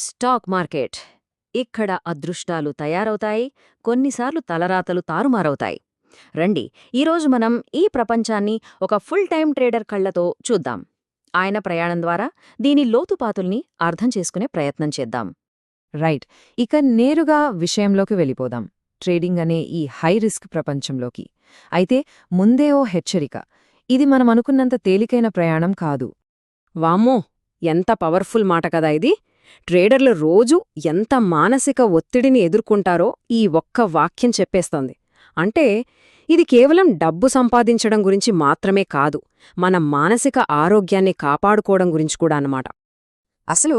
Stock market. ఇక్కడ అదృష్టాలు తయారవుతాయి, కొన్నిసార్లు తలరాతలు తారుమారవుతాయి. రండి, ఈరోజు మనం ఈ ప్రపంచాన్ని ఒక ఫుల్ టైం ట్రేడర్ కళ్లతో చూద్దాం. ఆయన ప్రయాణం ద్వారా దీని లోతుపాతుల్ని అర్థం చేసుకునే ప్రయత్నం చేద్దాం. రైట్. ఇక నేరుగా విషయంలోకి వెళ్ళిపోదాం. ట్రేడింగ్ అనే ఈ హై రిస్క్ ప్రపంచంలోకి. అయితే ముందే ఓ హెచ్చరిక. ఇది మనం అనుకున్నంత తేలికైన ప్రయాణం కాదు. వామ్మో, ఎంత పవర్ఫుల్ మాట కదా ఇది! ట్రేడర్లు రోజూ ఎంత మానసిక ఒత్తిడిని ఎదుర్కొంటారో ఈ ఒక్క వాక్యం చెప్పేస్తోంది. అంటే ఇది కేవలం డబ్బు సంపాదించడం గురించి మాత్రమే కాదు, మన మానసిక ఆరోగ్యాన్ని కాపాడుకోవడం గురించి కూడా అన్నమాట. అసలు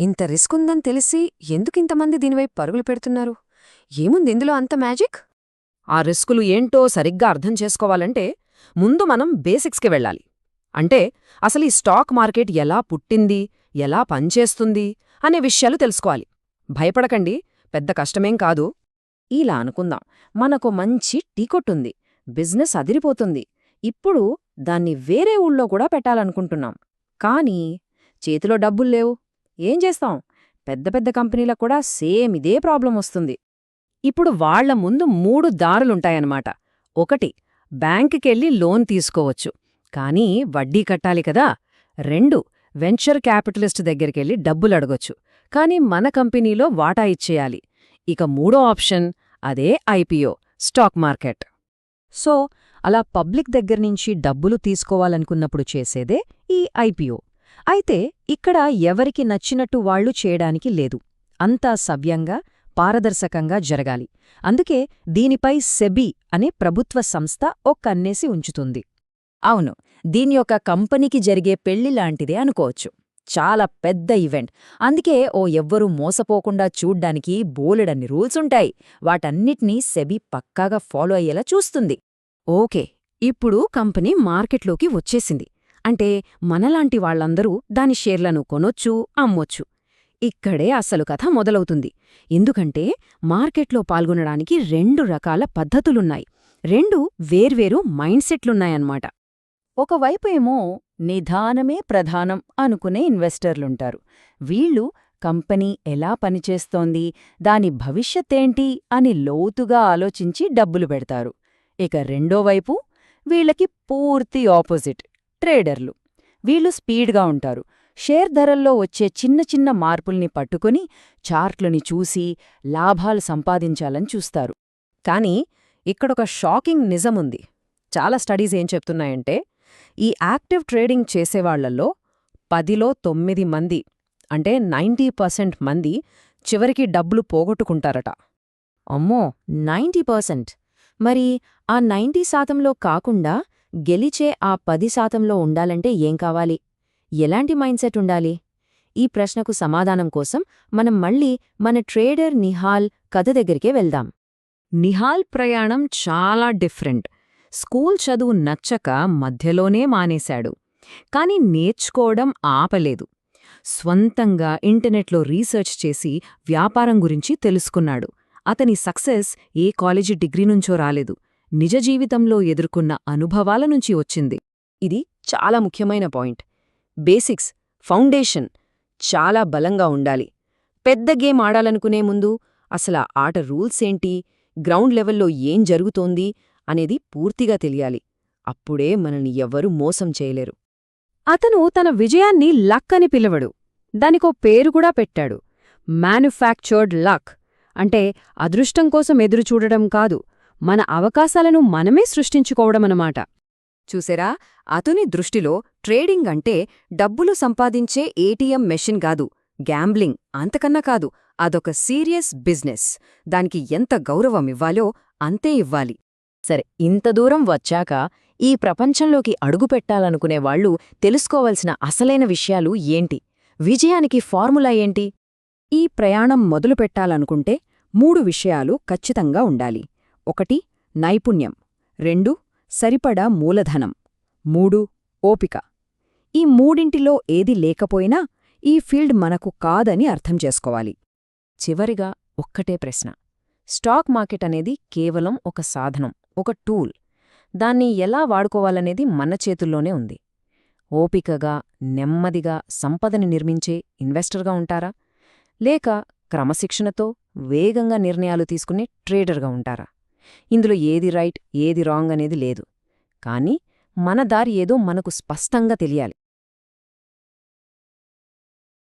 ఇంత రిస్క్ ఉందని తెలిసి ఎందుకింతమంది దీనివైపు పరుగులు పెడుతున్నారు? ఏముంది ఇందులో అంత మ్యాజిక్? ఆ రిస్కులు ఏంటో సరిగ్గా అర్థం చేసుకోవాలంటే ముందు మనం బేసిక్స్కి వెళ్ళాలి. అంటే అసలు ఈ స్టాక్ మార్కెట్ ఎలా పుట్టింది, ఎలా పనిచేస్తుంది అనే విషయాలు తెలుసుకోవాలి. భయపడకండి, పెద్ద కష్టమేం కాదు. ఇలా అనుకుందాం, మనకు మంచి టీకొట్టుంది, బిజినెస్ అదిరిపోతుంది. ఇప్పుడు దాన్ని వేరే ఊళ్ళో కూడా పెట్టాలనుకుంటున్నాం. కానీ చేతిలో డబ్బుల్లేవు. ఏం చేస్తాం? పెద్ద పెద్ద కంపెనీలకు కూడా సేమ్ ఇదే ప్రాబ్లం వస్తుంది. ఇప్పుడు వాళ్ల ముందు 3 దారులుంటాయన్నమాట. 1, బ్యాంకుకెళ్ళి లోన్ తీసుకోవచ్చు, కానీ వడ్డీ కట్టాలి కదా. 2, వెంచర్ క్యాపిటలిస్ట్ దగ్గరికెళ్ళి డబ్బులడగొచ్చు, కానీ మన కంపెనీలో వాటా ఇచ్చేయాలి. ఇక 3వ ఆప్షన్, అదే ఐపీఓ, స్టాక్ మార్కెట్. సో అలా పబ్లిక్ దగ్గర్నుంచి డబ్బులు తీసుకోవాలనుకున్నప్పుడు చేసేదే ఈ ఐపీఓ. అయితే ఇక్కడ ఎవరికి నచ్చినట్టు వాళ్లు చేయడానికి లేదు. అంతా సవ్యంగా, పారదర్శకంగా జరగాలి. అందుకే దీనిపై సెబీ అనే ప్రభుత్వ సంస్థ ఓ కన్నేసి ఉంచుతుంది. అవును, దీని యొక్క కంపెనీకి జరిగే పెళ్లిలాంటిదే అనుకోవచ్చు. చాలా పెద్ద ఈవెంట్. అందుకే ఎవ్వరూ మోసపోకుండా చూడ్డానికి బోలెడన్ని రూల్సుంటాయి. వాటన్నిటినీ సెబీ పక్కాగా ఫాలో అయ్యేలా చూస్తుంది. ఓకే, ఇప్పుడు కంపెనీ మార్కెట్లోకి వచ్చేసింది. అంటే మనలాంటి వాళ్లందరూ దాని షేర్లను కొనొచ్చు, అమ్మొచ్చు. ఇక్కడే అసలు కథ మొదలవుతుంది. ఎందుకంటే మార్కెట్లో పాల్గొనడానికి 2 రకాల పద్ధతులున్నాయి. 2 వేర్వేరు మైండ్సెట్లున్నాయన్నమాట. ఒకవైపు ఏమో నిదానమే ప్రధానం అనుకునే ఇన్వెస్టర్లుంటారు. వీళ్ళు కంపెనీ ఎలా పనిచేస్తోంది, దాని భవిష్యత్తేంటి అని లోతుగా ఆలోచించి డబ్బులు పెడతారు. ఇక రెండోవైపు వీళ్ళకి పూర్తి ఆపోజిట్, ట్రేడర్లు. వీళ్ళు స్పీడ్గా ఉంటారు. షేర్ ధరల్లో వచ్చే చిన్న చిన్న మార్పుల్ని పట్టుకుని చార్ట్లని చూసి లాభాలు సంపాదించాలని చూస్తారు. కానీ ఇక్కడొక షాకింగ్ నిజముంది. చాలా స్టడీస్ ఏం చెప్తున్నాయంటే, ఈ యాక్టివ్ ట్రేడింగ్ చేసేవాళ్లలో 10లో 9 మంది, అంటే 90% మంది చివరికి డబ్బులు పోగొట్టుకుంటారట. అమ్మో, 90%! మరి ఆ 90% కాకుండా గెలిచే ఆ 10% ఉండాలంటే ఏం కావాలి? ఎలాంటి మైండ్సెట్ ఉండాలి? ఈ ప్రశ్నకు సమాధానం కోసం మనం మళ్ళీ మన ట్రేడర్ నిహాల్ కథ దగ్గరికే వెళ్దాం. నిహాల్ ప్రయాణం చాలా డిఫరెంట్. స్కూల్ చదువు నచ్చక మధ్యలోనే మానేశాడు. కాని నేర్చుకోవడం ఆపలేదు. స్వంతంగా ఇంటర్నెట్లో రీసెర్చ్ చేసి వ్యాపారం గురించి తెలుసుకున్నాడు. అతని సక్సెస్ ఏ కాలేజీ డిగ్రీ నుంచో రాలేదు, నిజ జీవితంలో ఎదుర్కొన్న అనుభవాల నుంచి వచ్చింది. ఇది చాలా ముఖ్యమైన పాయింట్. బేసిక్స్, ఫౌండేషన్ చాలా బలంగా ఉండాలి. పెద్ద గేమ్ ఆడాలనుకునే ముందు అసలా ఆట రూల్సేంటి, గ్రౌండ్ లెవెల్లో ఏం జరుగుతోంది అనేది పూర్తిగా తెలియాలి. అప్పుడే మనల్ని ఎవ్వరూ మోసం చేయలేరు. అతను తన విజయాన్ని లక్ అని పిలవడు. దానికో పేరు కూడా పెట్టాడు, మ్యానుఫ్యాక్చర్డ్ లక్. అంటే అదృష్టం కోసం ఎదురుచూడడం కాదు, మన అవకాశాలను మనమే సృష్టించుకోవడమన్నమాట. చూసేరా, అతని దృష్టిలో ట్రేడింగ్ అంటే డబ్బులు సంపాదించే ఏటీఎం మెషిన్ కాదు, గ్యాంబ్లింగ్ అంతకన్నా కాదు. అదొక సీరియస్ బిజినెస్. దానికి ఎంత గౌరవమివ్వాలో అంతే ఇవ్వాలి. సరే, ఇంత దూరం వచ్చాక ఈ ప్రపంచంలోకి అడుగుపెట్టాలనుకునేవాళ్లు తెలుసుకోవలసిన అసలైన విషయాలు ఏంటి? విజయానికి ఫార్ములా ఏంటి? ఈ ప్రయాణం మొదలుపెట్టాలనుకుంటే 3 విషయాలు ఖచ్చితంగా ఉండాలి. 1, నైపుణ్యం. 2, సరిపడా మూలధనం. 3, ఓపిక. ఈ మూడింటిలో ఏది లేకపోయినా ఈ ఫీల్డ్ మనకు కాదని అర్థం చేసుకోవాలి. చివరిగా ఒక్కటే ప్రశ్న, స్టాక్ మార్కెట్ అనేది కేవలం ఒక సాధనం, ఒక టూల్. దాన్ని ఎలా వాడుకోవాలనేది మన చేతుల్లోనే ఉంది. ఓపికగా, నెమ్మదిగా సంపదని నిర్మించే ఇన్వెస్టర్గా ఉంటారా? లేక క్రమశిక్షణతో వేగంగా నిర్ణయాలు తీసుకునే ట్రేడర్గా ఉంటారా? ఇందులో ఏది రైట్ ఏది రాంగ్ అనేది లేదు. కానీ మన దారి ఏదో మనకు స్పష్టంగా తెలియాలి.